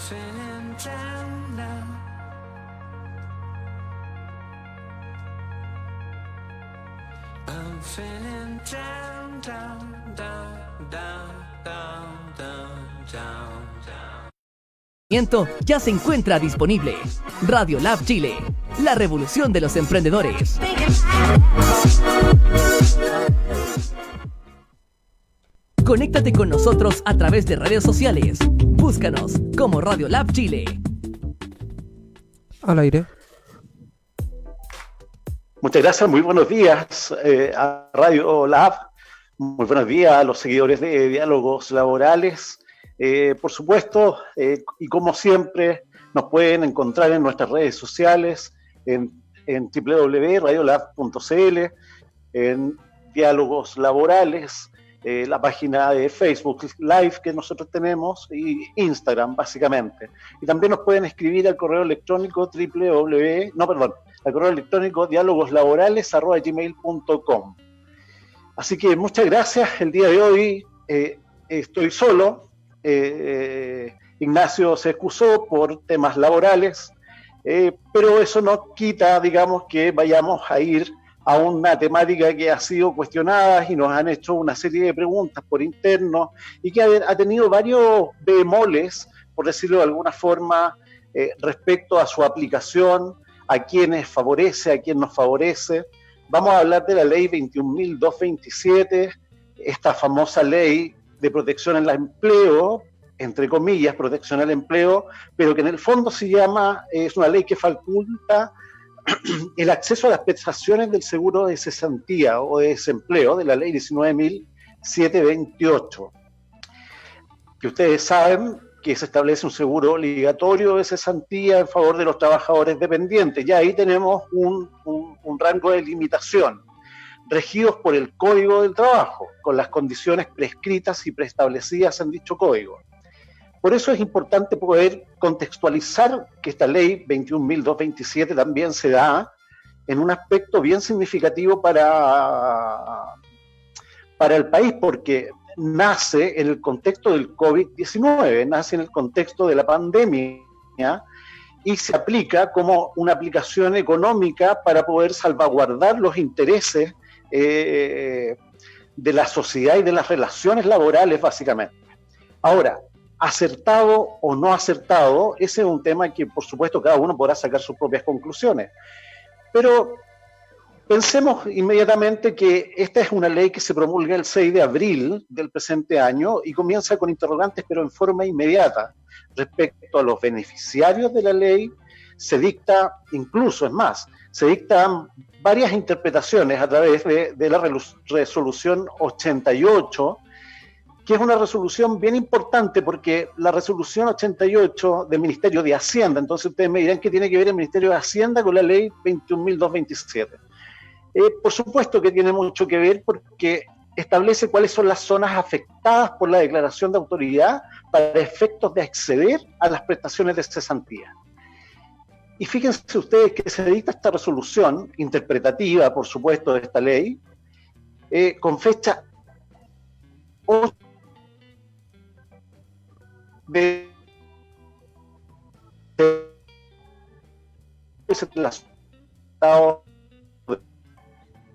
feeling down now. I'm feeling down, down, down, down, down, down, down, down. Ya se encuentra disponible. Radio Lab Chile, la revolución de los emprendedores. Conéctate con nosotros a través de redes sociales. Búscanos como Radio Lab Chile. Al aire. Muchas gracias, muy buenos días a Radio Lab. Muy buenos días a los seguidores de Diálogos Laborales. Por supuesto, y como siempre, nos pueden encontrar en nuestras redes sociales, en www.radiolab.cl, en Diálogos Laborales, la página de Facebook Live que nosotros tenemos y Instagram, básicamente. Y también nos pueden escribir al correo electrónico al correo electrónico dialogoslaborales@gmail.com. Así que muchas gracias. El día de hoy estoy solo. Ignacio se excusó por temas laborales, pero eso no quita, digamos, que vayamos a ir a una temática que ha sido cuestionada y nos han hecho una serie de preguntas por interno y que ha tenido varios bemoles, por decirlo de alguna forma, respecto a su aplicación, a quienes favorece, a quién nos favorece. Vamos a hablar de la ley 21.227, esta famosa ley de protección al empleo, entre comillas, protección al empleo, pero que en el fondo es una ley que faculta el acceso a las prestaciones del seguro de cesantía o de desempleo de la ley 19.728, que ustedes saben que se establece un seguro obligatorio de cesantía en favor de los trabajadores dependientes. Ya ahí tenemos un rango de limitación, regidos por el Código del Trabajo, con las condiciones prescritas y preestablecidas en dicho código. Por eso es importante poder contextualizar que esta ley 21.227 también se da en un aspecto bien significativo para el país, porque nace en el contexto del COVID-19, nace en el contexto de la pandemia y se aplica como una aplicación económica para poder salvaguardar los intereses de la sociedad y de las relaciones laborales, básicamente. Ahora, acertado o no acertado, ese es un tema que, por supuesto, cada uno podrá sacar sus propias conclusiones. Pero pensemos inmediatamente que esta es una ley que se promulga el 6 de abril del presente año y comienza con interrogantes, pero en forma inmediata. Respecto a los beneficiarios de la ley, se dictan varias interpretaciones a través de la resolución 88, que es una resolución bien importante porque la resolución 88 del Ministerio de Hacienda, entonces ustedes me dirán qué tiene que ver el Ministerio de Hacienda con la ley 21.227. Por supuesto que tiene mucho que ver porque establece cuáles son las zonas afectadas por la declaración de autoridad para efectos de acceder a las prestaciones de cesantía. Y fíjense ustedes que se dicta esta resolución interpretativa, por supuesto, de esta ley, con fecha 8 de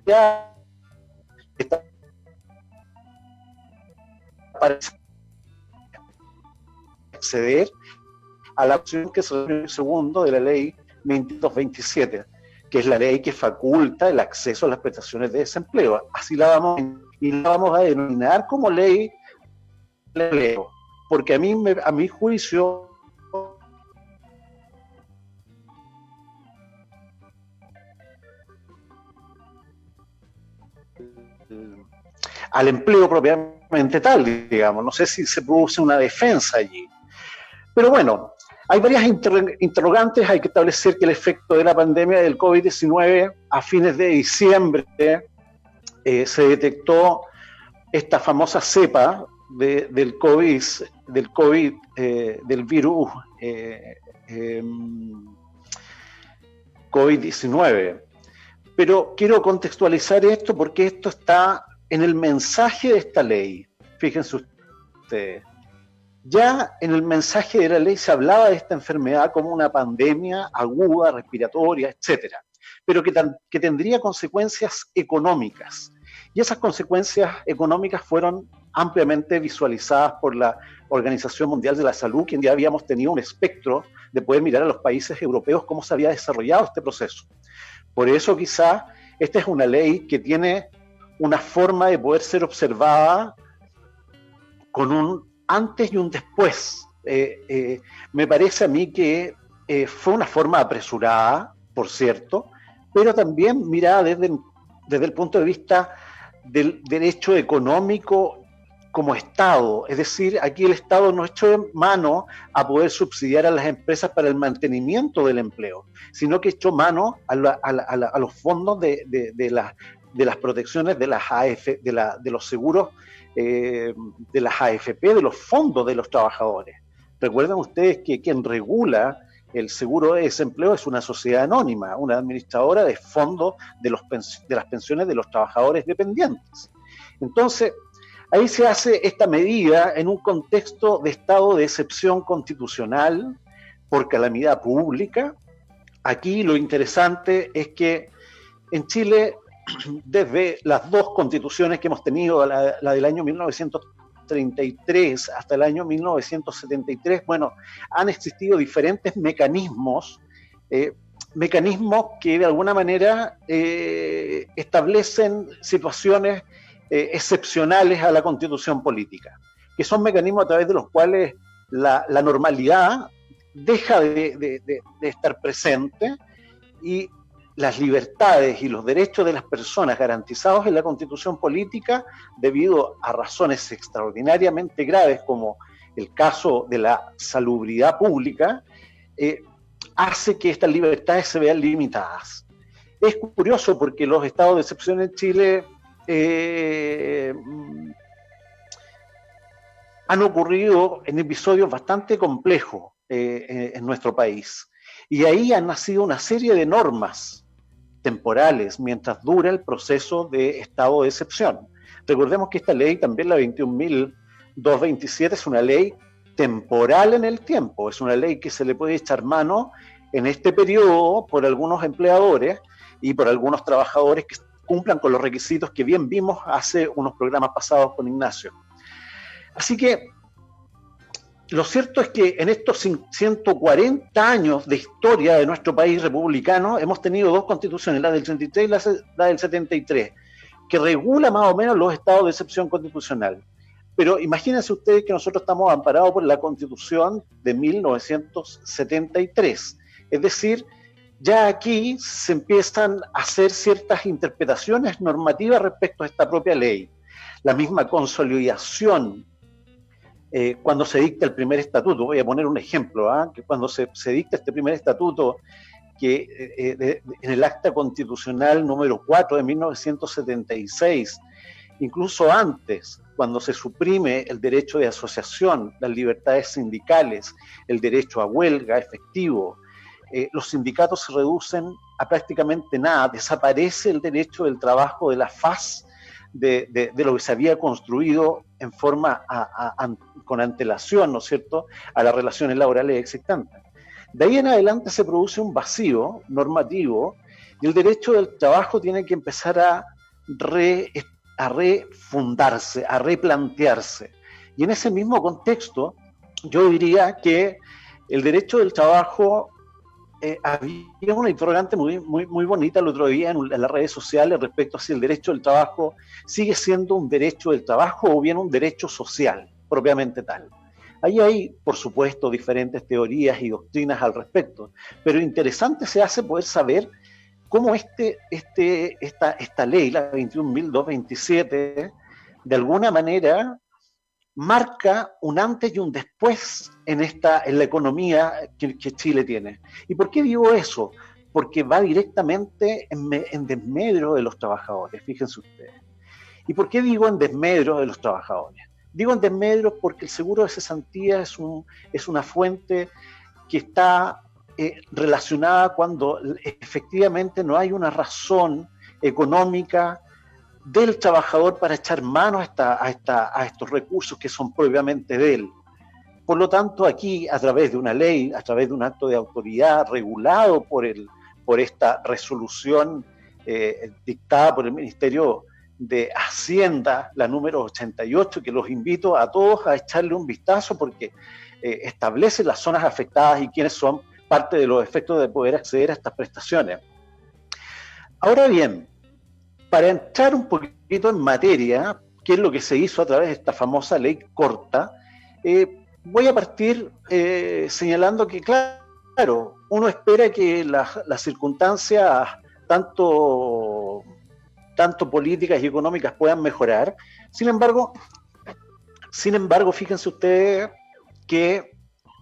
ya está para acceder a la opción que se dio en el segundo de la ley 2227, que es la ley que faculta el acceso a las prestaciones de desempleo. Así la vamos a denominar como ley de empleo, porque a mi juicio al empleo propiamente tal, digamos. No sé si se produce una defensa allí. Pero bueno, hay varias interrogantes. Hay que establecer que el efecto de la pandemia del COVID-19 a fines de diciembre se detectó esta famosa cepa del virus COVID-19. Pero quiero contextualizar esto porque esto está en el mensaje de esta ley. Fíjense ustedes. Ya en el mensaje de la ley se hablaba de esta enfermedad como una pandemia aguda, respiratoria, etcétera, pero que tendría consecuencias económicas. Y esas consecuencias económicas fueron ampliamente visualizadas por la Organización Mundial de la Salud, quien ya habíamos tenido un espectro de poder mirar a los países europeos cómo se había desarrollado este proceso. Por eso quizá esta es una ley que tiene una forma de poder ser observada con un antes y un después. Me parece a mí que fue una forma apresurada, por cierto, pero también mirada desde el punto de vista del derecho económico como Estado. Es decir, aquí el Estado no echó mano a poder subsidiar a las empresas para el mantenimiento del empleo, sino que echó mano a los fondos de las protecciones de las de los seguros, de las AFP, de los fondos de los trabajadores. Recuerden ustedes que quien regula el seguro de desempleo es una sociedad anónima, una administradora de fondos de las pensiones de los trabajadores dependientes. Entonces, ahí se hace esta medida en un contexto de estado de excepción constitucional por calamidad pública. Aquí lo interesante es que en Chile, desde las dos constituciones que hemos tenido, la del año 1933 hasta el año 1973, bueno, han existido diferentes mecanismos que de alguna manera establecen situaciones excepcionales a la constitución política, que son mecanismos a través de los cuales la normalidad deja de estar presente y las libertades y los derechos de las personas garantizados en la constitución política debido a razones extraordinariamente graves como el caso de la salubridad pública, hace que estas libertades se vean limitadas. Es curioso porque los estados de excepción en Chile han ocurrido en episodios bastante complejos en nuestro país. Y ahí han nacido una serie de normas temporales mientras dura el proceso de estado de excepción. Recordemos que esta ley, también la 21.227, es una ley temporal en el tiempo, es una ley que se le puede echar mano en este periodo por algunos empleadores y por algunos trabajadores que cumplan con los requisitos que bien vimos hace unos programas pasados con Ignacio. Así que lo cierto es que en estos 140 años de historia de nuestro país republicano hemos tenido dos constituciones, la del 33 y la del 73, que regula más o menos los estados de excepción constitucional. Pero imagínense ustedes que nosotros estamos amparados por la Constitución de 1973. Es decir, ya aquí se empiezan a hacer ciertas interpretaciones normativas respecto a esta propia ley. La misma consolidación, cuando se dicta el primer estatuto, voy a poner un ejemplo, que cuando se dicta este primer estatuto, que en el acta constitucional número 4 de 1976, incluso antes, cuando se suprime el derecho de asociación, las libertades sindicales, el derecho a huelga efectivo, los sindicatos se reducen a prácticamente nada, desaparece el derecho del trabajo de la faz de lo que se había construido en forma con antelación, ¿no es cierto?, a las relaciones laborales existentes. De ahí en adelante se produce un vacío normativo y el derecho del trabajo tiene que empezar a refundarse, a replantearse. Y en ese mismo contexto, yo diría que el derecho del trabajo, había una interrogante muy bonita el otro día en las redes sociales respecto a si el derecho del trabajo sigue siendo un derecho del trabajo o bien un derecho social, propiamente tal. Ahí hay, por supuesto, diferentes teorías y doctrinas al respecto, pero interesante se hace poder saber cómo esta ley, la 21.227, de alguna manera marca un antes y un después en la economía que Chile tiene. ¿Y por qué digo eso? Porque va directamente en desmedro de los trabajadores, fíjense ustedes. ¿Y por qué digo en desmedro de los trabajadores? Digo en desmedro porque el seguro de cesantía es una fuente que está relacionada cuando efectivamente no hay una razón económica del trabajador para echar mano a estos recursos que son propiamente de él. Por lo tanto, aquí, a través de una ley, a través de un acto de autoridad regulado por esta resolución dictada por el Ministerio de Hacienda, la número 88, que los invito a todos a echarle un vistazo porque establece las zonas afectadas y quiénes son parte de los efectos de poder acceder a estas prestaciones. Ahora bien, para entrar un poquito en materia, qué es lo que se hizo a través de esta famosa ley corta, voy a partir señalando que, claro, uno espera que las circunstancias, tanto políticas y económicas, puedan mejorar. Sin embargo, fíjense ustedes que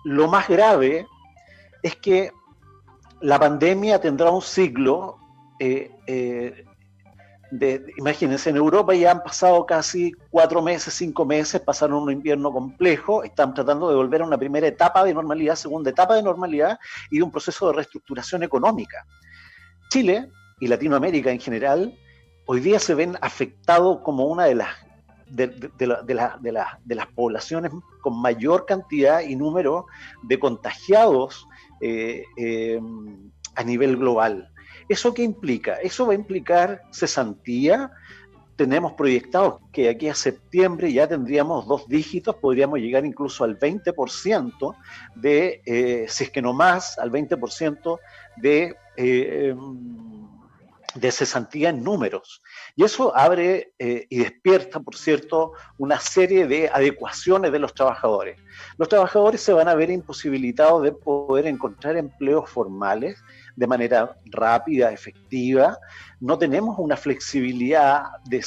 lo más grave es que la pandemia tendrá un ciclo. Imagínense, en Europa ya han pasado casi 4 meses, 5 meses, pasaron un invierno complejo, están tratando de volver a una primera etapa de normalidad, segunda etapa de normalidad y de un proceso de reestructuración económica. Chile y Latinoamérica en general hoy día se ven afectados como una de las poblaciones con mayor cantidad y número de contagiados a nivel global. ¿Eso qué implica? Eso va a implicar cesantía. Tenemos proyectados que aquí a septiembre ya tendríamos 2 dígitos, podríamos llegar incluso al 20% si es que no más, al 20% de cesantía en números. Y eso abre y despierta, por cierto, una serie de adecuaciones de los trabajadores. Los trabajadores se van a ver imposibilitados de poder encontrar empleos formales de manera rápida, efectiva. No tenemos una flexibilidad de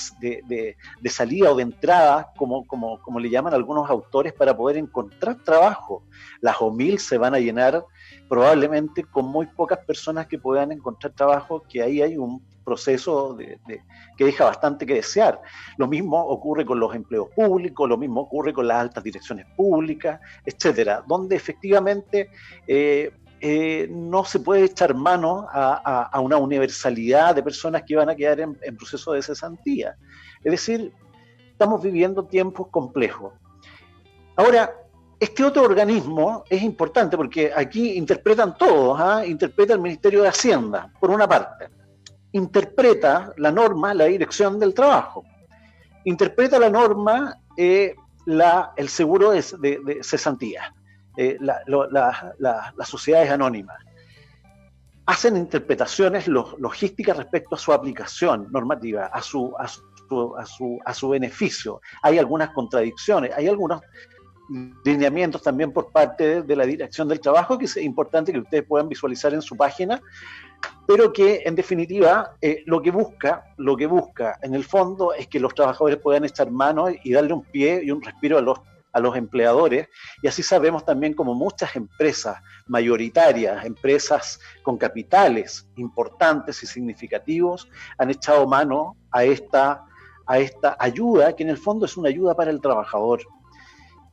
salida o de entrada, como le llaman algunos autores, para poder encontrar trabajo. Las OMIL se van a llenar probablemente con muy pocas personas que puedan encontrar trabajo, que ahí hay un proceso que deja bastante que desear. Lo mismo ocurre con los empleos públicos, lo mismo ocurre con las altas direcciones públicas, etcétera, donde efectivamente no se puede echar mano a una universalidad de personas que van a quedar en proceso de cesantía. Es decir, estamos viviendo tiempos complejos. Ahora, este otro organismo es importante porque aquí interpretan todos, interpreta el Ministerio de Hacienda, por una parte. Interpreta la norma, la Dirección del Trabajo. Interpreta la norma, el seguro de cesantía. Las sociedades anónimas hacen interpretaciones logísticas respecto a su aplicación normativa, a su beneficio. Hay algunas contradicciones, hay algunos lineamientos también por parte de la Dirección del Trabajo que es importante que ustedes puedan visualizar en su página, pero que en definitiva lo que busca en el fondo es que los trabajadores puedan echar mano y darle un pie y un respiro a los empleadores, y así sabemos también como muchas empresas mayoritarias, empresas con capitales importantes y significativos, han echado mano a esta ayuda, que en el fondo es una ayuda para el trabajador.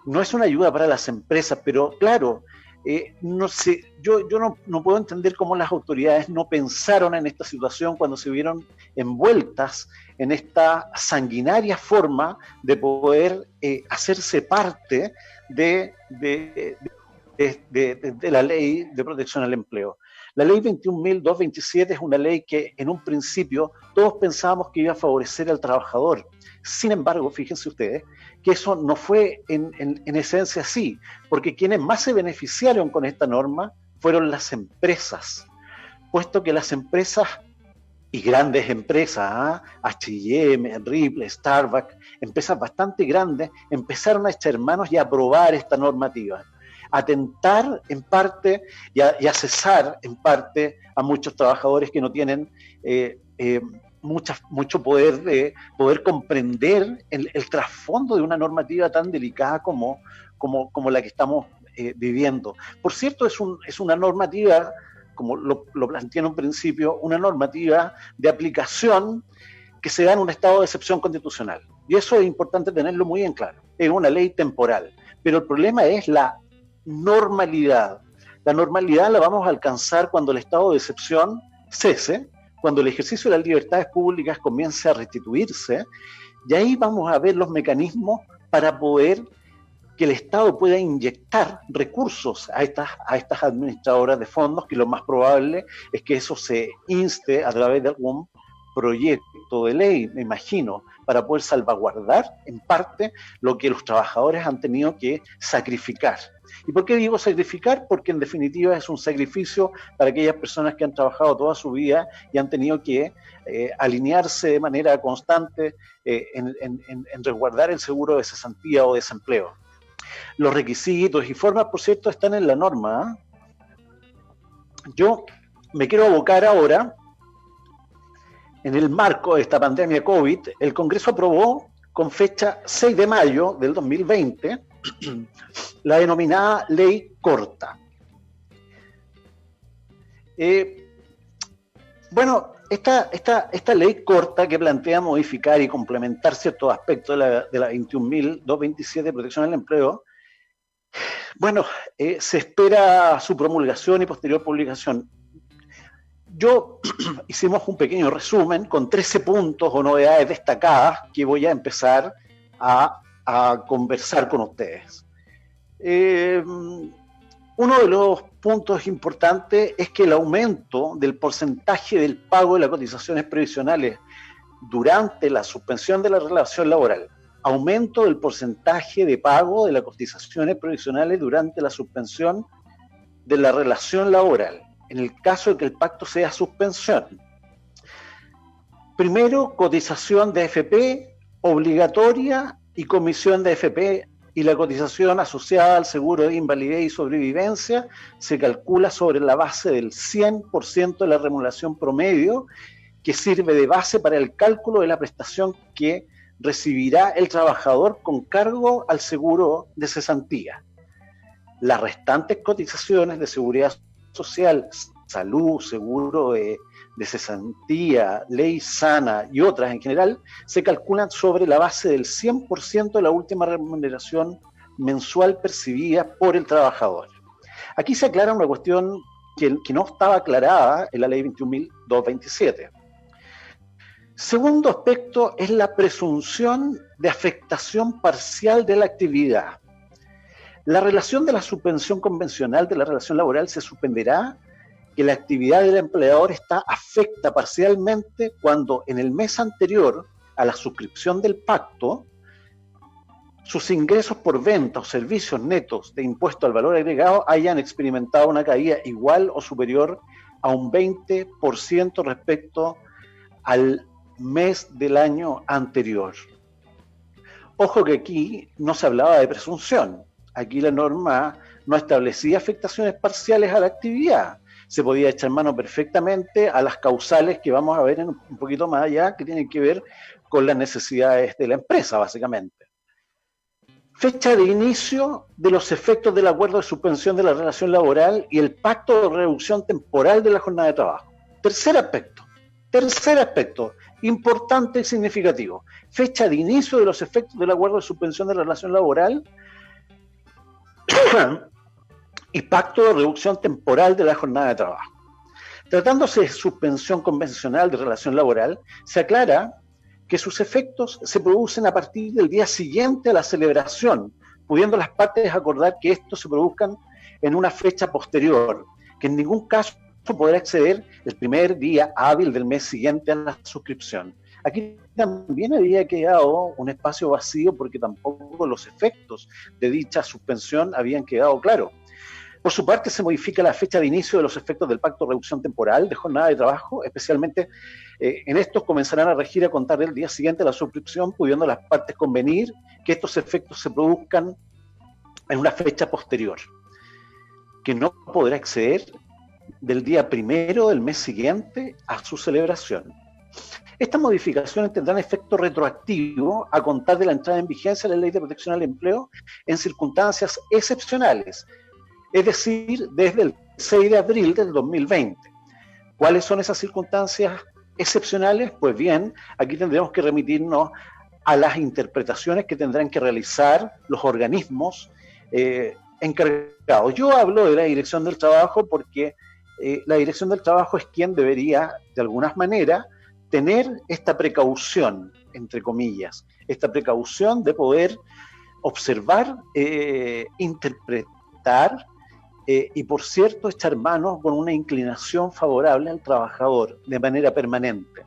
No es una ayuda para las empresas, pero claro, no sé, yo no puedo entender cómo las autoridades no pensaron en esta situación cuando se vieron envueltas en esta sanguinaria forma de poder hacerse parte de la ley de protección al empleo. La ley 21.227 es una ley que en un principio todos pensábamos que iba a favorecer al trabajador. Sin embargo, fíjense ustedes que eso no fue en esencia así, porque quienes más se beneficiaron con esta norma fueron las empresas, puesto que las empresas y grandes empresas, H&M, Ripley, Starbucks, empresas bastante grandes, empezaron a echar manos y a aprobar esta normativa, a tentar en parte y a cesar en parte a muchos trabajadores que no tienen mucho poder de poder comprender el trasfondo de una normativa tan delicada como la que estamos viviendo. Por cierto, es una normativa, como lo planteé en un principio, una normativa de aplicación que se da en un estado de excepción constitucional. Y eso es importante tenerlo muy en claro. Es una ley temporal. Pero el problema es la normalidad. La normalidad la vamos a alcanzar cuando el estado de excepción cese, cuando el ejercicio de las libertades públicas comience a restituirse, y ahí vamos a ver los mecanismos para poder que el Estado pueda inyectar recursos a estas administradoras de fondos, que lo más probable es que eso se inste a través de algún proyecto de ley, me imagino, para poder salvaguardar en parte lo que los trabajadores han tenido que sacrificar. ¿Y por qué digo sacrificar? Porque en definitiva es un sacrificio para aquellas personas que han trabajado toda su vida y han tenido que alinearse de manera constante en resguardar el seguro de cesantía o desempleo. Los requisitos y formas, por cierto, están en la norma. Yo me quiero abocar ahora, en el marco de esta pandemia COVID, el Congreso aprobó con fecha 6 de mayo del 2020 la denominada Ley Corta. Bueno, esta ley corta que plantea modificar y complementar ciertos aspectos de la 21.227 de protección al empleo, bueno, se espera su promulgación y posterior publicación. Yo hicimos un pequeño resumen con 13 puntos o novedades destacadas que voy a empezar a conversar con ustedes. Uno de los puntos importantes es que el aumento del porcentaje del pago de las cotizaciones previsionales durante la suspensión de la relación laboral, aumento del porcentaje de pago de las cotizaciones previsionales durante la suspensión de la relación laboral, en el caso de que el pacto sea suspensión. Primero, cotización de AFP obligatoria y comisión de AFP, y la cotización asociada al seguro de invalidez y sobrevivencia se calcula sobre la base del 100% de la remuneración promedio, que sirve de base para el cálculo de la prestación que recibirá el trabajador con cargo al seguro de cesantía. Las restantes cotizaciones de seguridad social, salud, seguro de cesantía, ley sana y otras en general, se calculan sobre la base del 100% de la última remuneración mensual percibida por el trabajador. Aquí se aclara una cuestión que no estaba aclarada en la ley 21.227. Segundo aspecto es la presunción de afectación parcial de la actividad. La relación de la suspensión convencional de la relación laboral se suspenderá que la actividad del empleador afecta parcialmente cuando en el mes anterior a la suscripción del pacto sus ingresos por venta o servicios netos de impuesto al valor agregado hayan experimentado una caída igual o superior a un 20% respecto al mes del año anterior. Ojo que aquí no se hablaba de presunción. Aquí la norma no establecía afectaciones parciales a la actividad. Se podía echar mano perfectamente a las causales que vamos a ver un poquito más allá, que tienen que ver con las necesidades de la empresa, básicamente. Fecha de inicio de los efectos del acuerdo de suspensión de la relación laboral y el pacto de reducción temporal de la jornada de trabajo. Tercer aspecto, importante y significativo. Fecha de inicio de los efectos del acuerdo de suspensión de la relación laboral y pacto de reducción temporal de la jornada de trabajo. Tratándose de suspensión convencional de relación laboral, se aclara que sus efectos se producen a partir del día siguiente a la celebración, pudiendo las partes acordar que estos se produzcan en una fecha posterior, que en ningún caso podrá exceder el primer día hábil del mes siguiente a la suscripción. Aquí también había quedado un espacio vacío porque tampoco los efectos de dicha suspensión habían quedado claros. Por su parte, se modifica la fecha de inicio de los efectos del pacto de reducción temporal de jornada de trabajo, especialmente en estos comenzarán a regir a contar del día siguiente a la suscripción, pudiendo las partes convenir que estos efectos se produzcan en una fecha posterior, que no podrá exceder del día primero del mes siguiente a su celebración. Estas modificaciones tendrán efecto retroactivo a contar de la entrada en vigencia de la Ley de Protección al Empleo en circunstancias excepcionales, es decir, desde el 6 de abril del 2020. ¿Cuáles son esas circunstancias excepcionales? Pues bien, aquí tendremos que remitirnos a las interpretaciones que tendrán que realizar los organismos encargados. Yo hablo de la Dirección del Trabajo porque la Dirección del Trabajo es quien debería, de alguna manera, tener esta precaución, entre comillas, esta precaución de poder observar, interpretar y, por cierto, echar mano con una inclinación favorable al trabajador de manera permanente.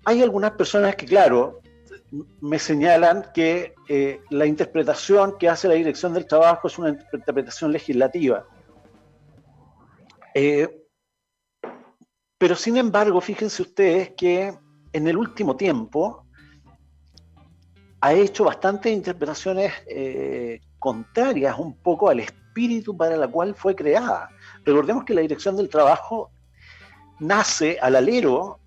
Hay algunas personas que, claro, me señalan que la interpretación que hace la Dirección del Trabajo es una interpretación legislativa. Pero, sin embargo, fíjense ustedes que en el último tiempo ha hecho bastantes interpretaciones contrarias un poco al espíritu para la cual fue creada. Recordemos que la Dirección del Trabajo nace al alero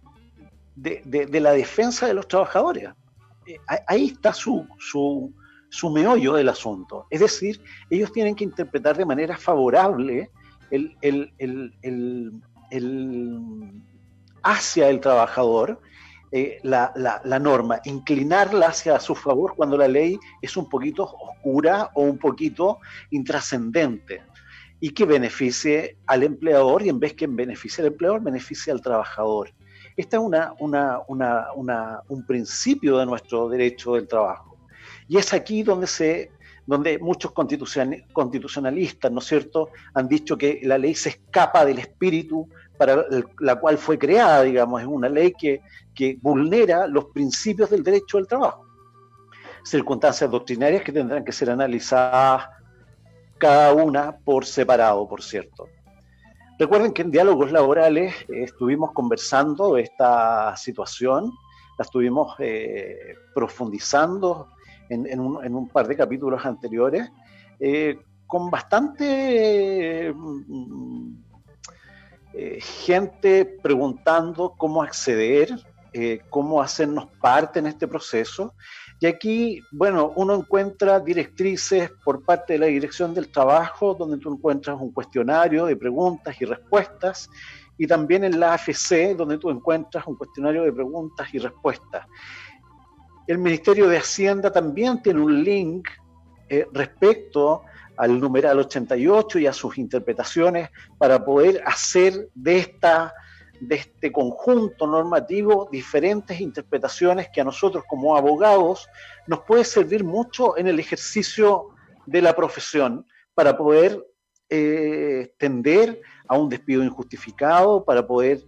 de la defensa de los trabajadores. Ahí está su meollo del asunto. Es decir, ellos tienen que interpretar de manera favorable hacia el trabajador la norma, inclinarla hacia su favor cuando la ley es un poquito oscura o un poquito intrascendente, y que beneficie al empleador, y en vez que beneficie al empleador, beneficie al trabajador. Este es un principio de nuestro derecho del trabajo. Y es aquí donde muchos constitucionalistas, ¿no es cierto?, han dicho que la ley se escapa del espíritu para la cual fue creada, digamos. Es una ley que vulnera los principios del derecho del trabajo. Circunstancias doctrinarias que tendrán que ser analizadas cada una por separado, por cierto. Recuerden que en Diálogos Laborales estuvimos conversando esta situación, la estuvimos profundizando en un par de capítulos anteriores, con bastante gente preguntando cómo acceder, cómo hacernos parte en este proceso. Y aquí, bueno, uno encuentra directrices por parte de la Dirección del Trabajo, donde tú encuentras un cuestionario de preguntas y respuestas, y también en la AFC, donde tú encuentras un cuestionario de preguntas y respuestas. El Ministerio de Hacienda también tiene un link respecto al numeral 88 y a sus interpretaciones para poder hacer de este conjunto normativo diferentes interpretaciones que a nosotros como abogados nos puede servir mucho en el ejercicio de la profesión para poder tender a un despido injustificado, para poder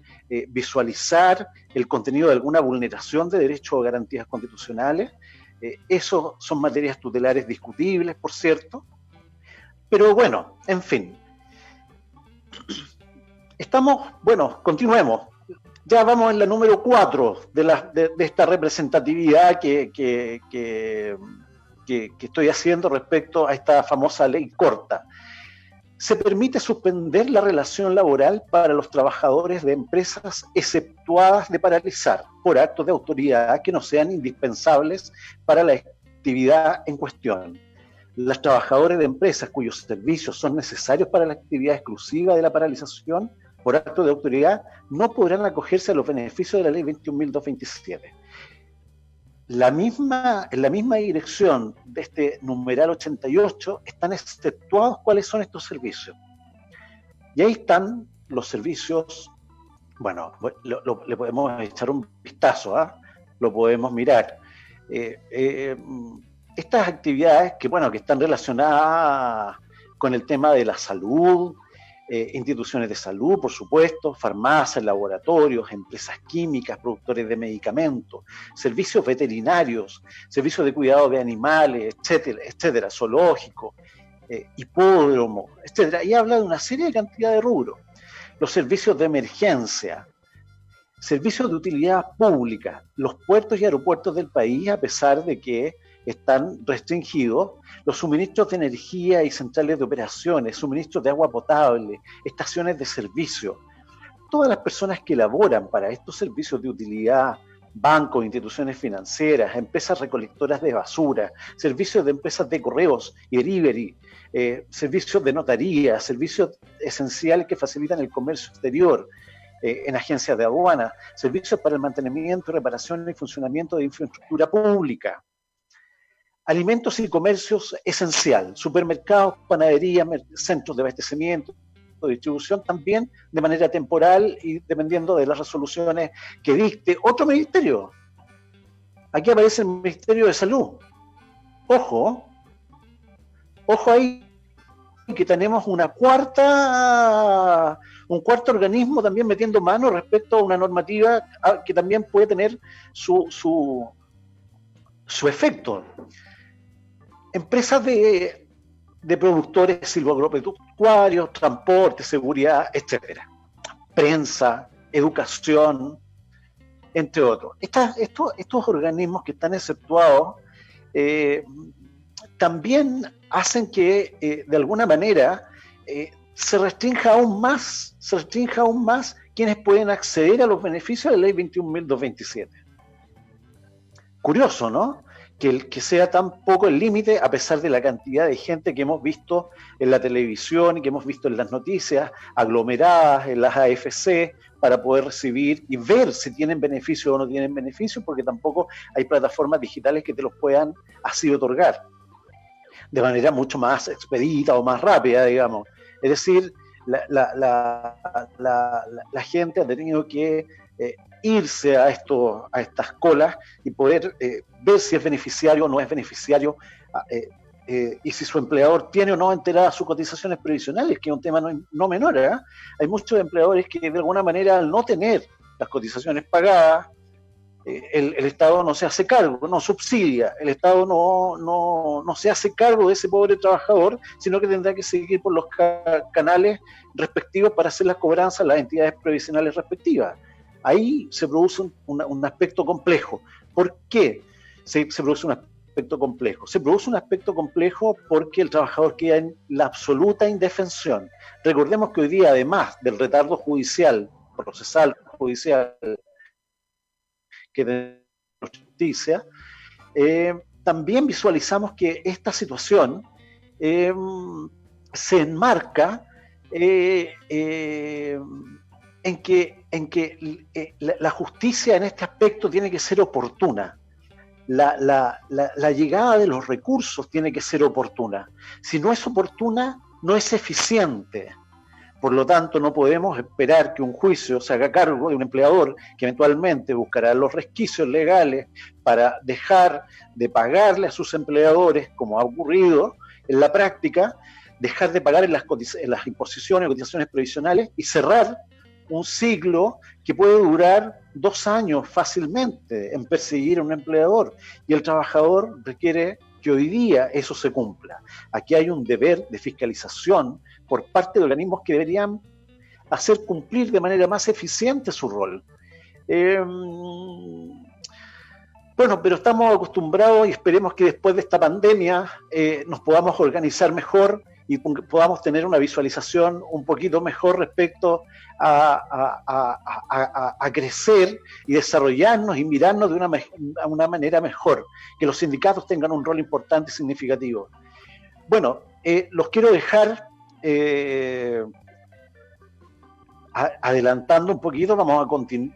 visualizar el contenido de alguna vulneración de derechos o garantías constitucionales. Eso son materias tutelares discutibles, por cierto. Pero bueno, en fin. Continuemos. Ya vamos en la número 4 de esta representatividad que estoy haciendo respecto a esta famosa ley corta. Se permite suspender la relación laboral para los trabajadores de empresas exceptuadas de paralizar por actos de autoridad que no sean indispensables para la actividad en cuestión. Los trabajadores de empresas cuyos servicios son necesarios para la actividad exclusiva de la paralización por acto de autoridad no podrán acogerse a los beneficios de la ley 21.227. En la misma dirección de este numeral 88 están exceptuados cuáles son estos servicios. Y ahí están los servicios, bueno, le podemos echar un vistazo, lo podemos mirar. Estas actividades que están relacionadas con el tema de la salud, instituciones de salud, por supuesto, farmacias, laboratorios, empresas químicas, productores de medicamentos, servicios veterinarios, servicios de cuidado de animales, etcétera, zoológicos, hipódromo, etcétera. Y habla de una serie de cantidad de rubros. Los servicios de emergencia, servicios de utilidad pública, los puertos y aeropuertos del país, a pesar de que están restringidos, los suministros de energía y centrales de operaciones, suministros de agua potable, estaciones de servicio. Todas las personas que laboran para estos servicios de utilidad, bancos, instituciones financieras, empresas recolectoras de basura, servicios de empresas de correos y delivery, servicios de notaría, servicios esenciales que facilitan el comercio exterior, en agencias de aduana, servicios para el mantenimiento, reparación y funcionamiento de infraestructura pública. Alimentos y comercios esencial, supermercados, panaderías, centros de abastecimiento, de distribución, también de manera temporal y dependiendo de las resoluciones que dicte otro ministerio. Aquí aparece el Ministerio de Salud, Ojo, ojo ahí que tenemos un cuarto organismo también metiendo mano respecto a una normativa que también puede tener su efecto. Empresas de productores silvoagropecuarios, transporte, seguridad, etcétera. Prensa, educación, entre otros. Estos organismos que están exceptuados también hacen que de alguna manera se restrinja aún más quienes pueden acceder a los beneficios de la ley 21.227. Curioso, ¿no? Que sea tan poco el límite, a pesar de la cantidad de gente que hemos visto en la televisión y que hemos visto en las noticias, aglomeradas en las AFC, para poder recibir y ver si tienen beneficio o no tienen beneficio, porque tampoco hay plataformas digitales que te los puedan así otorgar de manera mucho más expedita o más rápida, digamos. Es decir, la gente ha tenido que irse a estas colas y poder ver si es beneficiario o no es beneficiario, y si su empleador tiene o no enteradas sus cotizaciones previsionales, que es un tema no menor. Hay muchos empleadores que de alguna manera, al no tener las cotizaciones pagadas, el Estado no se hace cargo, no subsidia, el Estado no se hace cargo de ese pobre trabajador, sino que tendrá que seguir por los canales respectivos para hacer las cobranzas a las entidades previsionales respectivas. Ahí se produce un aspecto complejo. ¿Por qué se produce un aspecto complejo? Se produce un aspecto complejo porque el trabajador queda en la absoluta indefensión. Recordemos que hoy día, además del retardo judicial, procesal judicial, que de justicia, también visualizamos que esta situación se enmarca en que la justicia en este aspecto tiene que ser oportuna. La llegada de los recursos tiene que ser oportuna. Si no es oportuna, no es eficiente. Por lo tanto, no podemos esperar que un juicio se haga cargo de un empleador que eventualmente buscará los resquicios legales para dejar de pagarle a sus empleadores, como ha ocurrido en la práctica, dejar de pagar en las imposiciones, cotizaciones previsionales y cerrar un ciclo que puede durar 2 años fácilmente en perseguir a un empleador, y el trabajador requiere que hoy día eso se cumpla. Aquí hay un deber de fiscalización por parte de organismos que deberían hacer cumplir de manera más eficiente su rol. Bueno, pero estamos acostumbrados y esperemos que después de esta pandemia nos podamos organizar mejor y podamos tener una visualización un poquito mejor respecto a crecer y desarrollarnos y mirarnos de una manera mejor, que los sindicatos tengan un rol importante y significativo. Bueno, los quiero dejar adelantando un poquito. Vamos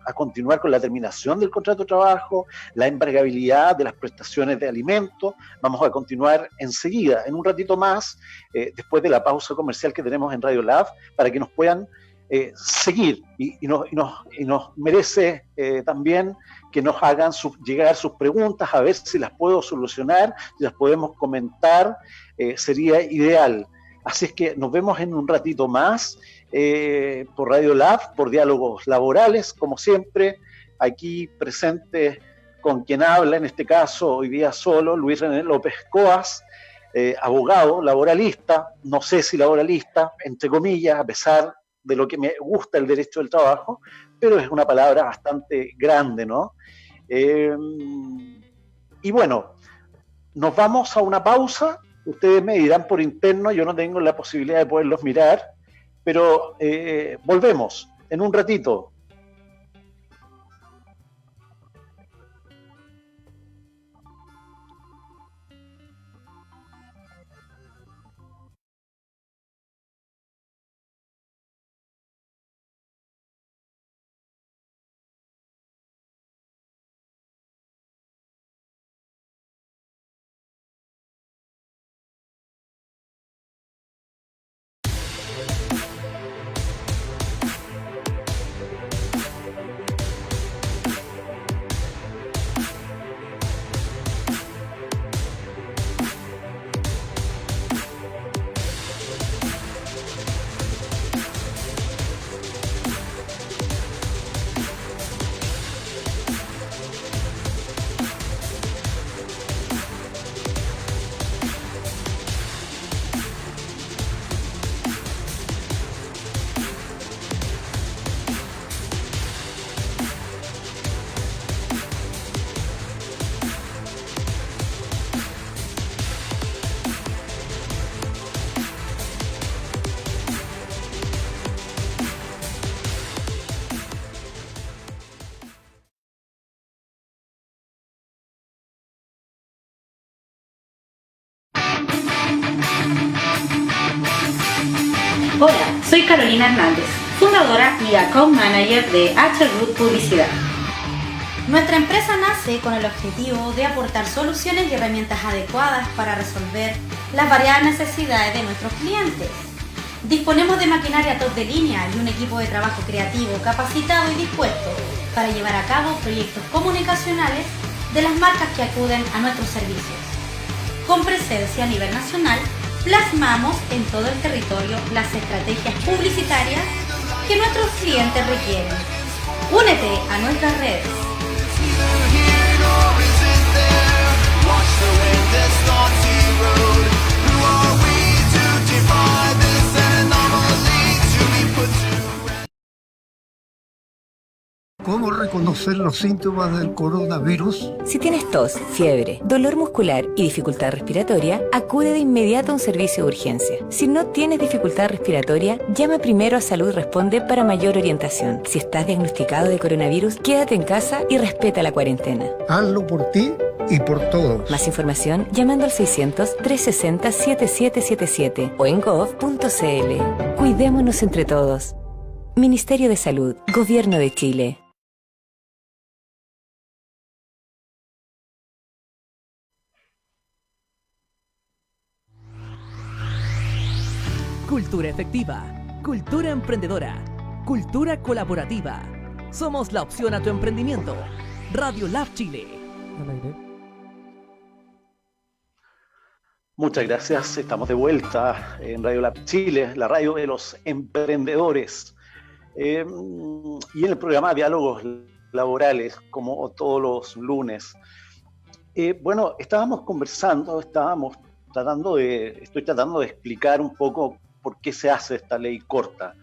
a continuar con la terminación del contrato de trabajo, la embargabilidad de las prestaciones de alimentos. Vamos a continuar enseguida, en un ratito más, después de la pausa comercial que tenemos en Radio Lab, para que nos puedan seguir y nos merece también que nos hagan llegar sus preguntas, a ver si las puedo solucionar, si las podemos comentar, sería ideal. Así es que nos vemos en un ratito más por Radio Lab, por Diálogos Laborales, como siempre, aquí presente con quien habla, en este caso hoy día solo, Luis René López Coas, abogado, laboralista, no sé si laboralista, entre comillas, a pesar de lo que me gusta el derecho del trabajo, pero es una palabra bastante grande, ¿no? Y bueno, nos vamos a una pausa. Ustedes me dirán por interno, yo no tengo la posibilidad de poderlos mirar, pero volvemos en un ratito. Hola, soy Carolina Hernández, fundadora y account manager de H-Root Publicidad. Nuestra empresa nace con el objetivo de aportar soluciones y herramientas adecuadas para resolver las variadas necesidades de nuestros clientes. Disponemos de maquinaria top de línea y un equipo de trabajo creativo, capacitado y dispuesto para llevar a cabo proyectos comunicacionales de las marcas que acuden a nuestros servicios. Con presencia a nivel nacional, plasmamos en todo el territorio las estrategias publicitarias que nuestros clientes requieren. Únete a nuestras redes. ¿Cómo reconocer los síntomas del coronavirus? Si tienes tos, fiebre, dolor muscular y dificultad respiratoria, acude de inmediato a un servicio de urgencia. Si no tienes dificultad respiratoria, llama primero a Salud Responde para mayor orientación. Si estás diagnosticado de coronavirus, quédate en casa y respeta la cuarentena. Hazlo por ti y por todos. Más información llamando al 600-360-7777 o en gov.cl. Cuidémonos entre todos. Ministerio de Salud, Gobierno de Chile. Cultura efectiva, cultura emprendedora, cultura colaborativa. Somos la opción a tu emprendimiento. Radio Lab Chile. Muchas gracias, estamos de vuelta en Radio Lab Chile, la radio de los emprendedores. Y en el programa Diálogos Laborales, como todos los lunes. Bueno, estábamos conversando, estoy tratando de explicar un poco por qué se hace esta ley corta.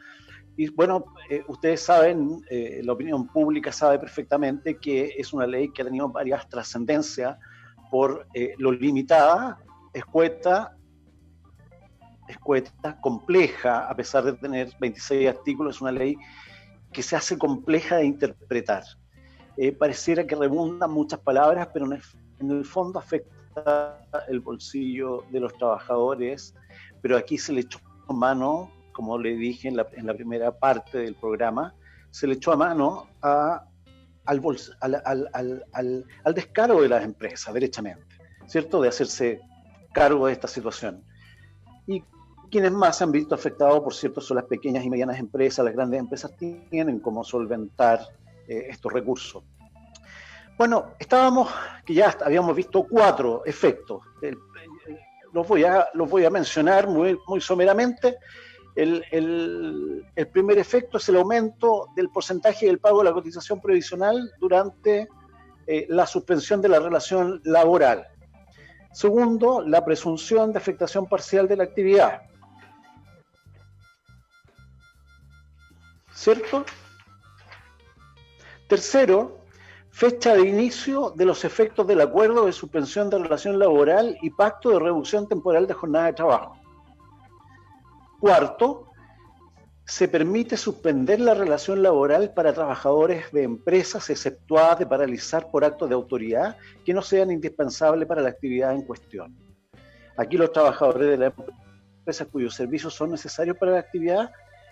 Y bueno, ustedes saben, la opinión pública sabe perfectamente que es una ley que ha tenido varias trascendencias por lo limitada, escueta, compleja, a pesar de tener 26 artículos, es una ley que se hace compleja de interpretar. Pareciera que redundan muchas palabras, pero en el fondo afecta el bolsillo de los trabajadores, pero aquí se le echó mano, como le dije en la primera parte del programa, se le echó a mano al descaro de las empresas, derechamente, ¿cierto? De hacerse cargo de esta situación. Y quienes más se han visto afectados, por cierto, son las pequeñas y medianas empresas. Las grandes empresas tienen cómo solventar estos recursos. Bueno, que ya habíamos visto 4 efectos. Los voy a mencionar muy someramente. El primer efecto es el aumento del porcentaje del pago de la cotización previsional durante la suspensión de la relación laboral. Segundo, la presunción de afectación parcial de la actividad. ¿Cierto? Tercero, fecha de inicio de los efectos del acuerdo de suspensión de relación laboral y pacto de reducción temporal de jornada de trabajo. Cuarto, se permite suspender la relación laboral para trabajadores de empresas exceptuadas de paralizar por actos de autoridad que no sean indispensables para la actividad en cuestión. Aquí los trabajadores de la empresa cuyos servicios son necesarios para la actividad,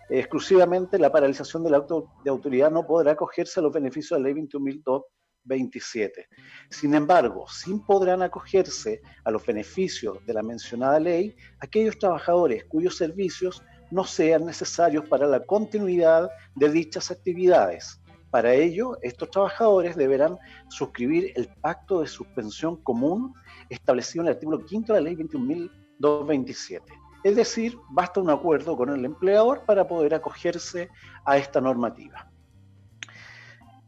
exclusivamente la paralización del acto de autoridad no podrá acogerse a los beneficios de la Ley 21.227. Sin embargo, sí podrán acogerse a los beneficios de la mencionada ley aquellos trabajadores cuyos servicios no sean necesarios para la continuidad de dichas actividades. Para ello, estos trabajadores deberán suscribir el pacto de suspensión común establecido en el artículo 5 de la Ley 21.227. Es decir, basta un acuerdo con el empleador para poder acogerse a esta normativa.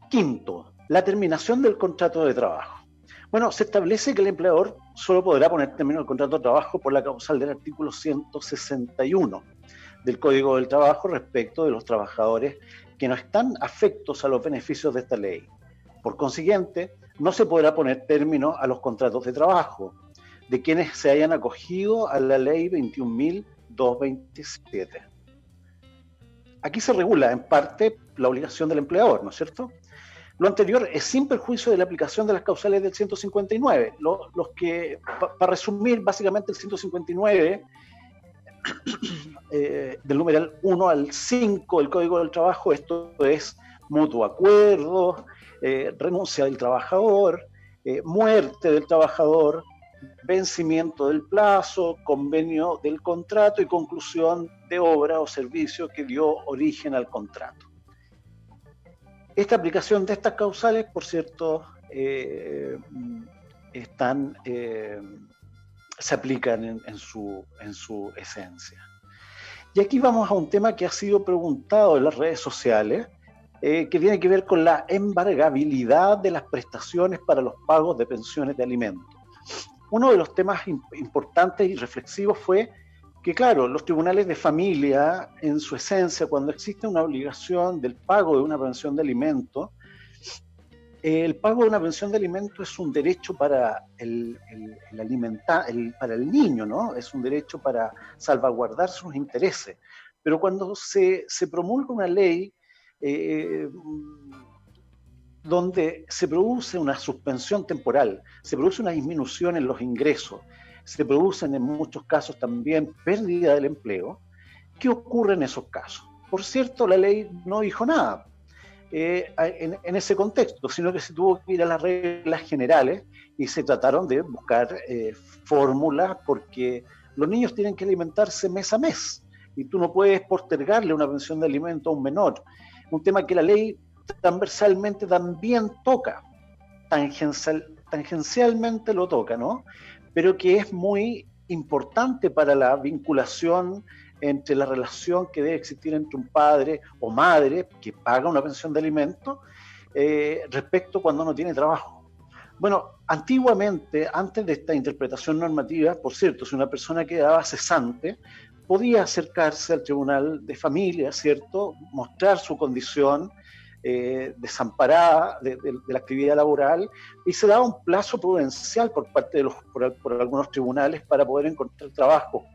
Quinto, la terminación del contrato de trabajo. Bueno, se establece que el empleador solo podrá poner término al contrato de trabajo por la causal del artículo 161 del Código del Trabajo respecto de los trabajadores que no están afectos a los beneficios de esta ley. Por consiguiente, no se podrá poner término a los contratos de trabajo de quienes se hayan acogido a la Ley 21.227. Aquí se regula, en parte, la obligación del empleador, ¿no es cierto? Lo anterior es sin perjuicio de la aplicación de las causales del 159. Para resumir, básicamente el 159 del numeral 1 al 5 del Código del Trabajo, esto es mutuo acuerdo, renuncia del trabajador, muerte del trabajador, vencimiento del plazo, convenio del contrato y conclusión de obra o servicio que dio origen al contrato. Esta aplicación de estas causales, por cierto, se aplican en su esencia. Y aquí vamos a un tema que ha sido preguntado en las redes sociales, que tiene que ver con la embargabilidad de las prestaciones para los pagos de pensiones de alimentos. Uno de los temas importantes y reflexivos fue que, claro, los tribunales de familia, en su esencia, cuando existe una obligación del pago de una pensión de alimentos, el pago de una pensión de alimentos es un derecho para para el niño, ¿no? Es un derecho para salvaguardar sus intereses. Pero cuando se promulga una ley donde se produce una suspensión temporal, se produce una disminución en los ingresos, se producen en muchos casos también pérdida del empleo, ¿qué ocurre en esos casos? Por cierto, la ley no dijo nada en ese contexto, sino que se tuvo que ir a las reglas generales y se trataron de buscar fórmulas, porque los niños tienen que alimentarse mes a mes y tú no puedes postergarle una pensión de alimento a un menor. Un tema que la ley transversalmente también toca, tangencialmente lo toca, ¿no? Pero que es muy importante para la vinculación entre la relación que debe existir entre un padre o madre que paga una pensión de alimento respecto cuando no tiene trabajo. Bueno, antiguamente, antes de esta interpretación normativa, por cierto, si una persona quedaba cesante, podía acercarse al tribunal de familia, ¿cierto?, mostrar su condición desamparada de la actividad laboral, y se daba un plazo prudencial por parte de por algunos tribunales para poder encontrar trabajo.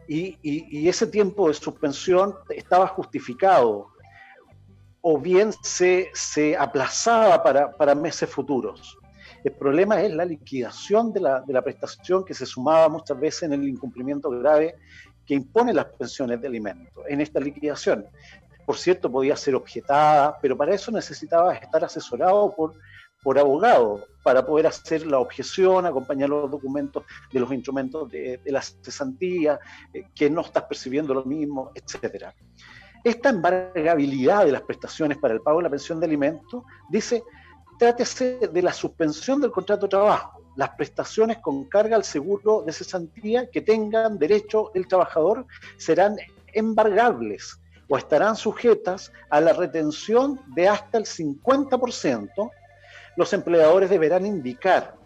Y ese tiempo de suspensión estaba justificado, o bien se aplazaba para meses futuros. El problema es la liquidación de la prestación, que se sumaba muchas veces en el incumplimiento grave que impone las pensiones de alimentos. En esta liquidación, por cierto, podía ser objetada, pero para eso necesitaba estar asesorado por abogado, para poder hacer la objeción, acompañar los documentos de los instrumentos de la cesantía, que no estás percibiendo lo mismo, etc. Esta embargabilidad de las prestaciones para el pago de la pensión de alimentos dice: trátese de la suspensión del contrato de trabajo. Las prestaciones con carga al seguro de cesantía que tengan derecho el trabajador serán embargables o estarán sujetas a la retención de hasta el 50%. Los empleadores deberán indicar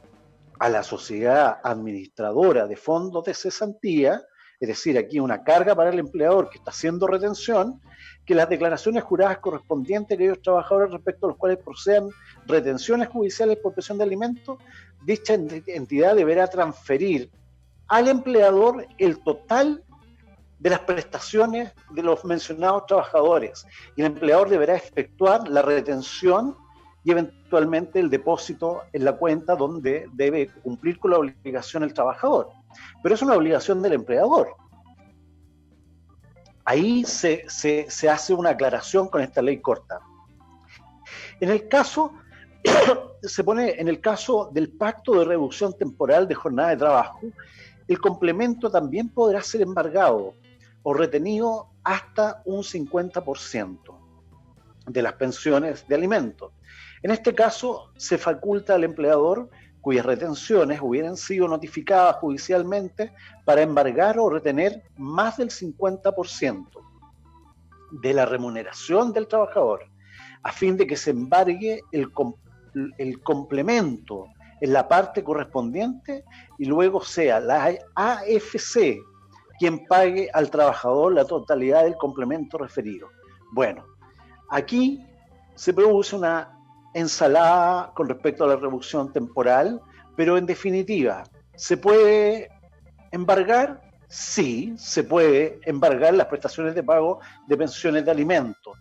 a la sociedad administradora de fondos de cesantía, es decir, aquí una carga para el empleador que está haciendo retención, que las declaraciones juradas correspondientes a aquellos trabajadores respecto a los cuales procedan retenciones judiciales por pensión de alimentos, dicha entidad deberá transferir al empleador el total de las prestaciones de los mencionados trabajadores, y el empleador deberá efectuar la retención y eventualmente el depósito en la cuenta donde debe cumplir con la obligación el trabajador. Pero es una obligación del empleador. Ahí se hace una aclaración con esta ley corta. En el caso, se pone en el caso del pacto de reducción temporal de jornada de trabajo, el complemento también podrá ser embargado o retenido hasta un 50% de las pensiones de alimentos. En este caso, se faculta al empleador cuyas retenciones hubieran sido notificadas judicialmente para embargar o retener más del 50% de la remuneración del trabajador, a fin de que se embargue el complemento en la parte correspondiente y luego sea la AFC quien pague al trabajador la totalidad del complemento referido. Bueno, aquí se produce una ensalada con respecto a la reducción temporal, pero en definitiva, ¿se puede embargar? Sí, se puede embargar las prestaciones de pago de pensiones de alimentos.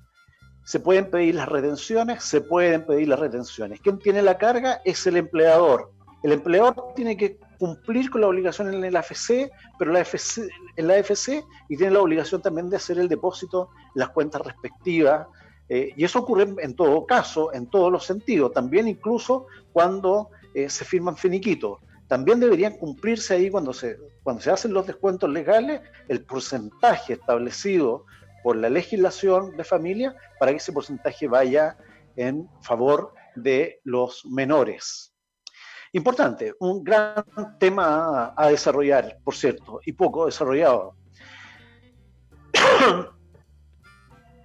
¿Se pueden pedir las retenciones? Se pueden pedir las retenciones. ¿Quién tiene la carga? Es el empleador. El empleador tiene que cumplir con la obligación en el AFC, pero en la AFC, y tienen la obligación también de hacer el depósito en las cuentas respectivas, y eso ocurre en todo caso, en todos los sentidos, también incluso cuando se firman finiquitos. También deberían cumplirse ahí cuando se hacen los descuentos legales, el porcentaje establecido por la legislación de familia para que ese porcentaje vaya en favor de los menores. Importante, un gran tema a desarrollar, por cierto, y poco desarrollado.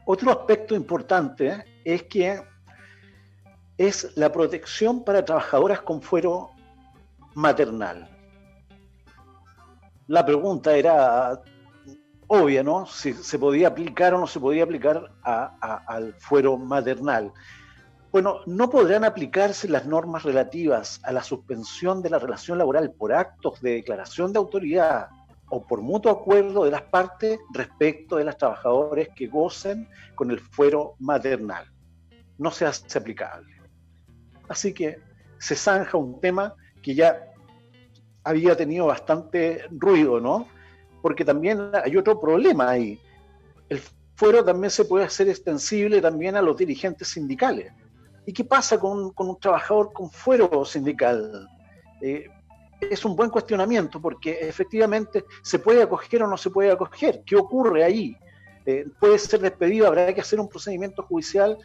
Otro aspecto importante es que es la protección para trabajadoras con fuero maternal. La pregunta era obvia, ¿no? Si se podía aplicar o no se podía aplicar al fuero maternal. Bueno, no podrán aplicarse las normas relativas a la suspensión de la relación laboral por actos de declaración de autoridad o por mutuo acuerdo de las partes respecto de las trabajadoras que gocen con el fuero maternal. No se hace aplicable. Así que se zanja un tema que ya había tenido bastante ruido, ¿no? Porque también hay otro problema ahí. El fuero también se puede hacer extensible también a los dirigentes sindicales. ¿Y qué pasa con un trabajador con fuero sindical? Es un buen cuestionamiento porque efectivamente se puede acoger o no se puede acoger. ¿Qué ocurre ahí? Puede ser despedido, habrá que hacer un procedimiento judicial,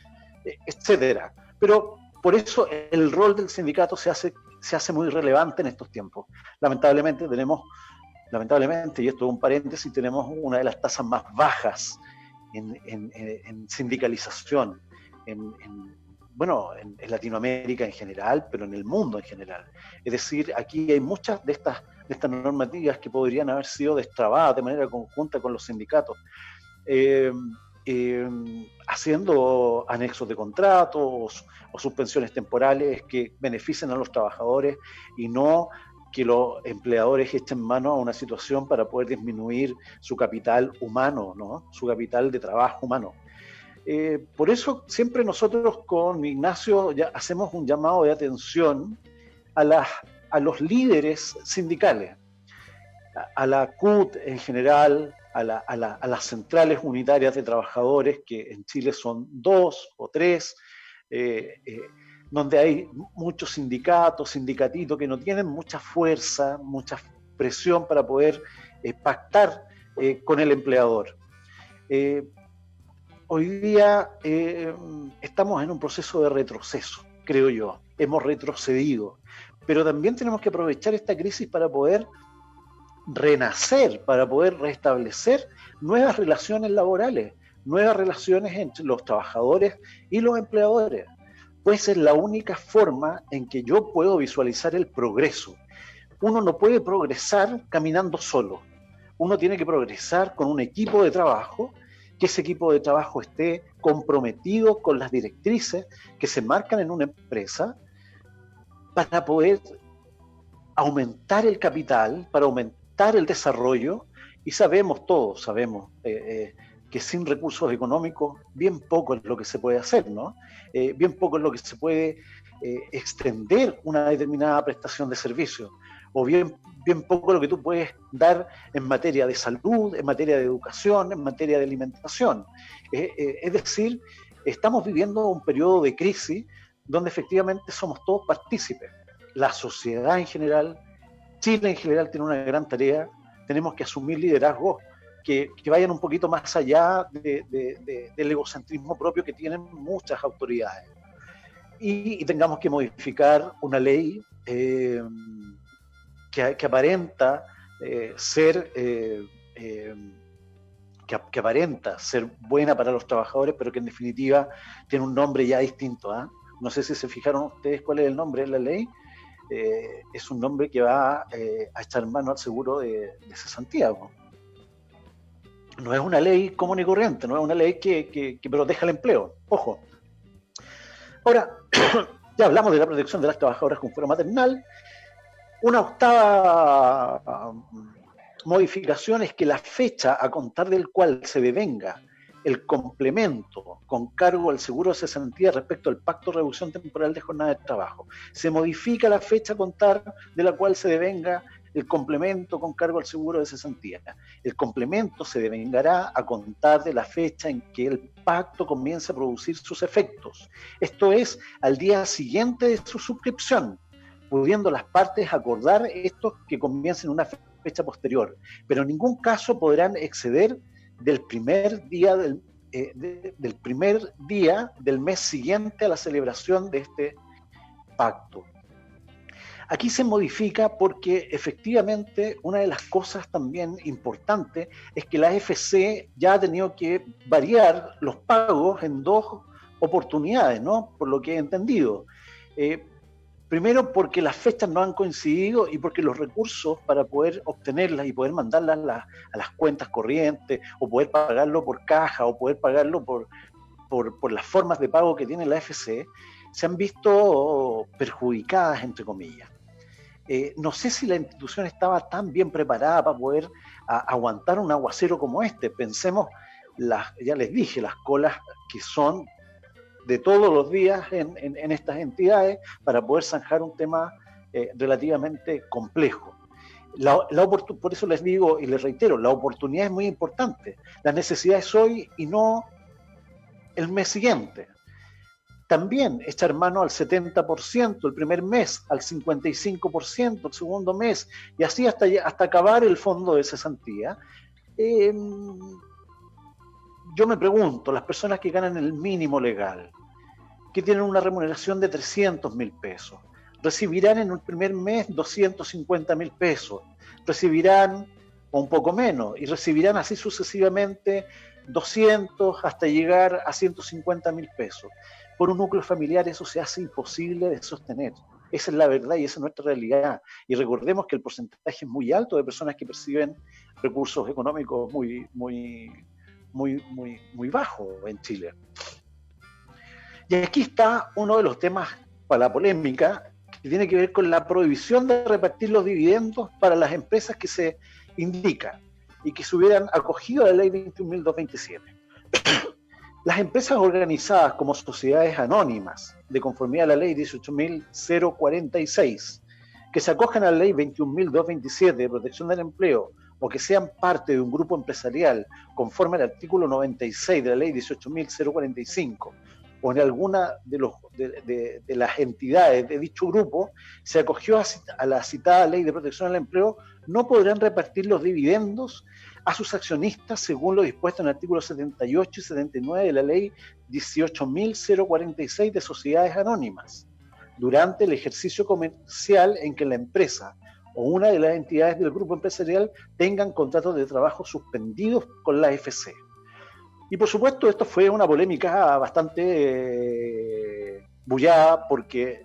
etcétera. Pero por eso el rol del sindicato se hace muy relevante en estos tiempos. Lamentablemente, y esto es un paréntesis, tenemos una de las tasas más bajas en sindicalización, en Latinoamérica en general, pero en el mundo en general. Es decir, aquí hay muchas de estas normativas que podrían haber sido destrabadas de manera conjunta con los sindicatos, haciendo anexos de contratos o suspensiones temporales que beneficien a los trabajadores y no que los empleadores echen mano a una situación para poder disminuir su capital humano, ¿no? Su capital de trabajo humano. Por eso siempre nosotros con Ignacio ya hacemos un llamado de atención a los líderes sindicales, a la CUT en general, a las centrales unitarias de trabajadores, que en Chile son 2 o 3, donde hay muchos sindicatitos que no tienen mucha fuerza, mucha presión para poder pactar con el empleador. Hoy día estamos en un proceso de retroceso, creo yo. Hemos retrocedido, pero también tenemos que aprovechar esta crisis para poder renacer, para poder restablecer nuevas relaciones laborales, nuevas relaciones entre los trabajadores y los empleadores. Pues es la única forma en que yo puedo visualizar el progreso. Uno no puede progresar caminando solo. Uno tiene que progresar con un equipo de trabajo, que ese equipo de trabajo esté comprometido con las directrices que se marcan en una empresa para poder aumentar el capital, para aumentar el desarrollo, y todos sabemos que sin recursos económicos bien poco es lo que se puede hacer, ¿no? Bien poco es lo que se puede extender una determinada prestación de servicio, o bien poco lo que tú puedes dar en materia de salud, en materia de educación, en materia de alimentación. Es decir, estamos viviendo un periodo de crisis donde efectivamente somos todos partícipes. La sociedad en general, Chile en general tiene una gran tarea. Tenemos que asumir liderazgos que vayan un poquito más allá del egocentrismo propio que tienen muchas autoridades. Y tengamos que modificar una ley que aparenta ser buena para los trabajadores, pero que en definitiva tiene un nombre ya distinto, ¿eh? No sé si se fijaron ustedes cuál es el nombre de la ley. Es un nombre que va a echar mano al seguro de cesantía. No es una ley común y corriente, no es una ley que proteja el empleo. Ojo. Ahora, ya hablamos de la protección de las trabajadoras con fuero maternal. Una octava modificación es que la fecha a contar del cual se devenga el complemento con cargo al seguro de cesantía respecto al pacto de reducción temporal de jornada de trabajo. Se modifica la fecha a contar de la cual se devenga el complemento con cargo al seguro de cesantía. El complemento se devengará a contar de la fecha en que el pacto comience a producir sus efectos. Esto es, al día siguiente de su suscripción, pudiendo las partes acordar estos que comiencen una fecha posterior, pero en ningún caso podrán exceder del primer día del mes siguiente a la celebración de este pacto. Aquí se modifica porque efectivamente una de las cosas también importantes es que la AFC ya ha tenido que variar los pagos en dos oportunidades, ¿no? Por lo que he entendido. Primero porque las fechas no han coincidido y porque los recursos para poder obtenerlas y poder mandarlas a las cuentas corrientes o poder pagarlo por caja o poder pagarlo por las formas de pago que tiene la AFC se han visto perjudicadas, entre comillas. No sé si la institución estaba tan bien preparada para poder aguantar un aguacero como este. Pensemos, ya les dije, las colas que son de todos los días en estas entidades para poder zanjar un tema relativamente complejo. Por eso les digo y les reitero, la oportunidad es muy importante. La necesidad es hoy y no el mes siguiente. También echar mano al 70% el primer mes, al 55% el segundo mes, y así hasta acabar el fondo de cesantía. Yo me pregunto, las personas que ganan el mínimo legal, que tienen una remuneración de 300.000 pesos, recibirán en el primer mes 250.000 pesos, recibirán o un poco menos, y recibirán así sucesivamente 200 hasta llegar a 150.000 pesos. Por un núcleo familiar eso se hace imposible de sostener. Esa es la verdad y esa es nuestra realidad. Y recordemos que el porcentaje es muy alto de personas que perciben recursos económicos muy bajos en Chile. Y aquí está uno de los temas para la polémica, que tiene que ver con la prohibición de repartir los dividendos para las empresas que se indican y que se hubieran acogido a la ley 21.227. Las empresas organizadas como sociedades anónimas, de conformidad a la ley 18.046, que se acojan a la ley 21.227 de protección del empleo o que sean parte de un grupo empresarial conforme al artículo 96 de la ley 18.045 o en alguna de las entidades de dicho grupo se acogió a la citada ley de protección al empleo, no podrán repartir los dividendos a sus accionistas según lo dispuesto en el artículo 78 y 79 de la ley 18.046 de sociedades anónimas, durante el ejercicio comercial en que la empresa o una de las entidades del grupo empresarial tengan contratos de trabajo suspendidos con la AFC. Y por supuesto esto fue una polémica bastante bullada porque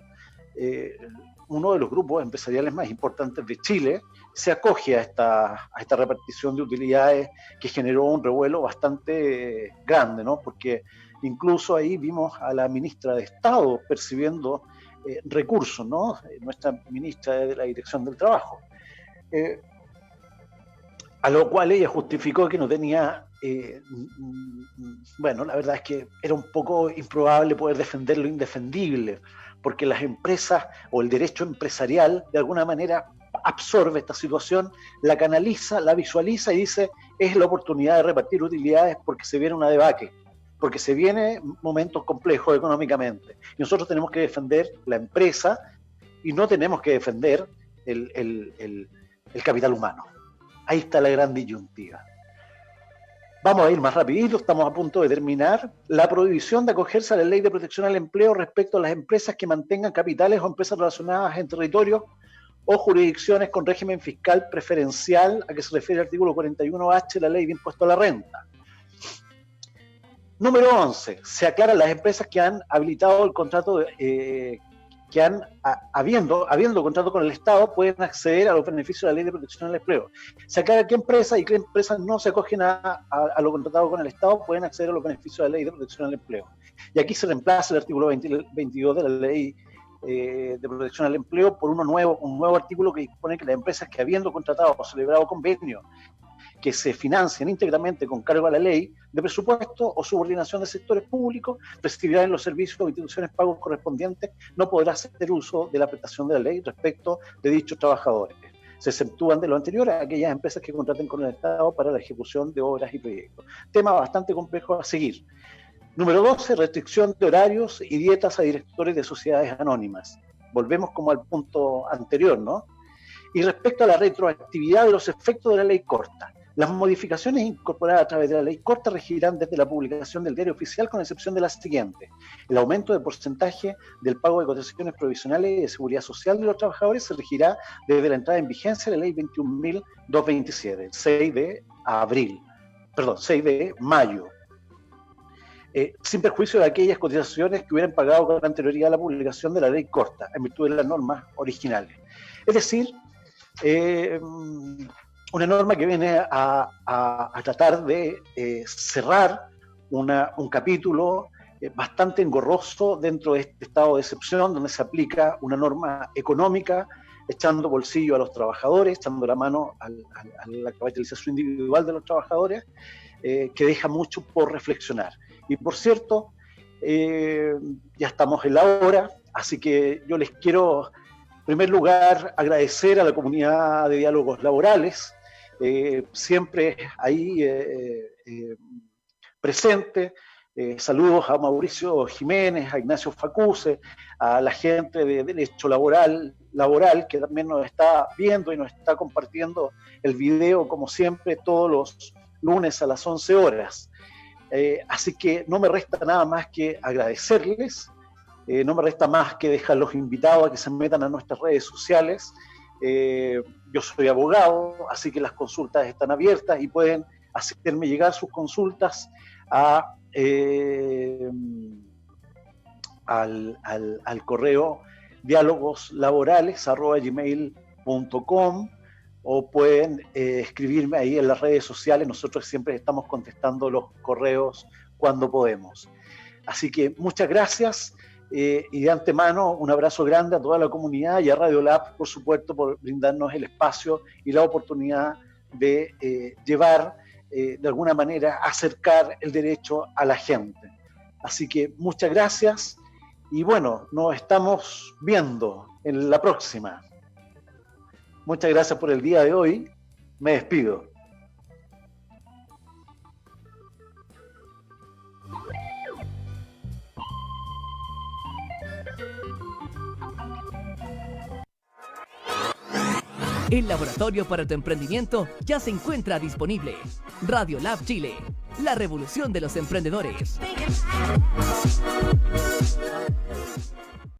uno de los grupos empresariales más importantes de Chile se acoge a esta repartición de utilidades que generó un revuelo bastante grande, ¿no? Porque incluso ahí vimos a la ministra de Estado percibiendo recursos, ¿no? Nuestra ministra de la Dirección del Trabajo. A lo cual ella justificó que no tenía, bueno, la verdad es que era un poco improbable poder defender lo indefendible, porque las empresas o el derecho empresarial de alguna manera absorbe esta situación, la canaliza, la visualiza y dice es la oportunidad de repartir utilidades porque se viene una debacle, porque se vienen momentos complejos económicamente. Y nosotros tenemos que defender la empresa y no tenemos que defender el capital humano. Ahí está la gran disyuntiva. Vamos a ir más rapidito, estamos a punto de terminar. La prohibición de acogerse a la ley de protección al empleo respecto a las empresas que mantengan capitales o empresas relacionadas en territorios o jurisdicciones con régimen fiscal preferencial a que se refiere el artículo 41H de la ley de impuesto a la renta. Número 11. Se aclaran las empresas que han habilitado el contrato, habiendo contrato con el Estado, pueden acceder a los beneficios de la ley de protección al empleo. Se aclara qué empresas y qué empresas no se acogen a lo contratado con el Estado, pueden acceder a los beneficios de la ley de protección al empleo. Y aquí se reemplaza el artículo 22 de la ley de protección al empleo por un nuevo artículo que dispone que las empresas que habiendo contratado o celebrado convenio que se financian íntegramente con cargo a la ley de presupuesto o subordinación de sectores públicos recibirán los servicios o instituciones pagos correspondientes, no podrá hacer uso de la prestación de la ley respecto de dichos trabajadores. Se exceptúan de lo anterior a aquellas empresas que contraten con el Estado para la ejecución de obras y proyectos. Tema bastante complejo a seguir. Número 12, restricción de horarios y dietas a directores de sociedades anónimas. Volvemos como al punto anterior, ¿no? Y respecto a la retroactividad de los efectos de la ley corta, las modificaciones incorporadas a través de la ley corta regirán desde la publicación del diario oficial con excepción de las siguientes. El aumento de porcentaje del pago de cotizaciones provisionales y de seguridad social de los trabajadores se regirá desde la entrada en vigencia de la ley 21.227, el 6 de mayo. Sin perjuicio de aquellas cotizaciones que hubieran pagado con anterioridad a la publicación de la ley corta, en virtud de las normas originales. Es decir, una norma que viene a tratar de cerrar un capítulo bastante engorroso dentro de este estado de excepción, donde se aplica una norma económica, echando bolsillo a los trabajadores, echando la mano a la capitalización individual de los trabajadores, que deja mucho por reflexionar. Y por cierto, ya estamos en la hora, así que yo les quiero, en primer lugar, agradecer a la comunidad de diálogos laborales, siempre ahí presente. Saludos a Mauricio Jiménez, a Ignacio Facuse, a la gente de Derecho Laboral, que también nos está viendo y nos está compartiendo el video, como siempre, todos los lunes a las 11 horas. Así que no me resta nada más que agradecerles, no me resta más que dejar los invitados a que se metan a nuestras redes sociales. Yo soy abogado, así que las consultas están abiertas y pueden hacerme llegar sus consultas al correo dialogoslaborales@gmail.com o pueden escribirme ahí en las redes sociales. Nosotros siempre estamos contestando los correos cuando podemos. Así que muchas gracias y de antemano un abrazo grande a toda la comunidad y a Radiolab, por supuesto, por brindarnos el espacio y la oportunidad de llevar, de alguna manera, acercar el derecho a la gente. Así que muchas gracias y bueno, nos estamos viendo en la próxima. Muchas gracias por el día de hoy. Me despido. El laboratorio para tu emprendimiento ya se encuentra disponible. Radiolab Chile, la revolución de los emprendedores.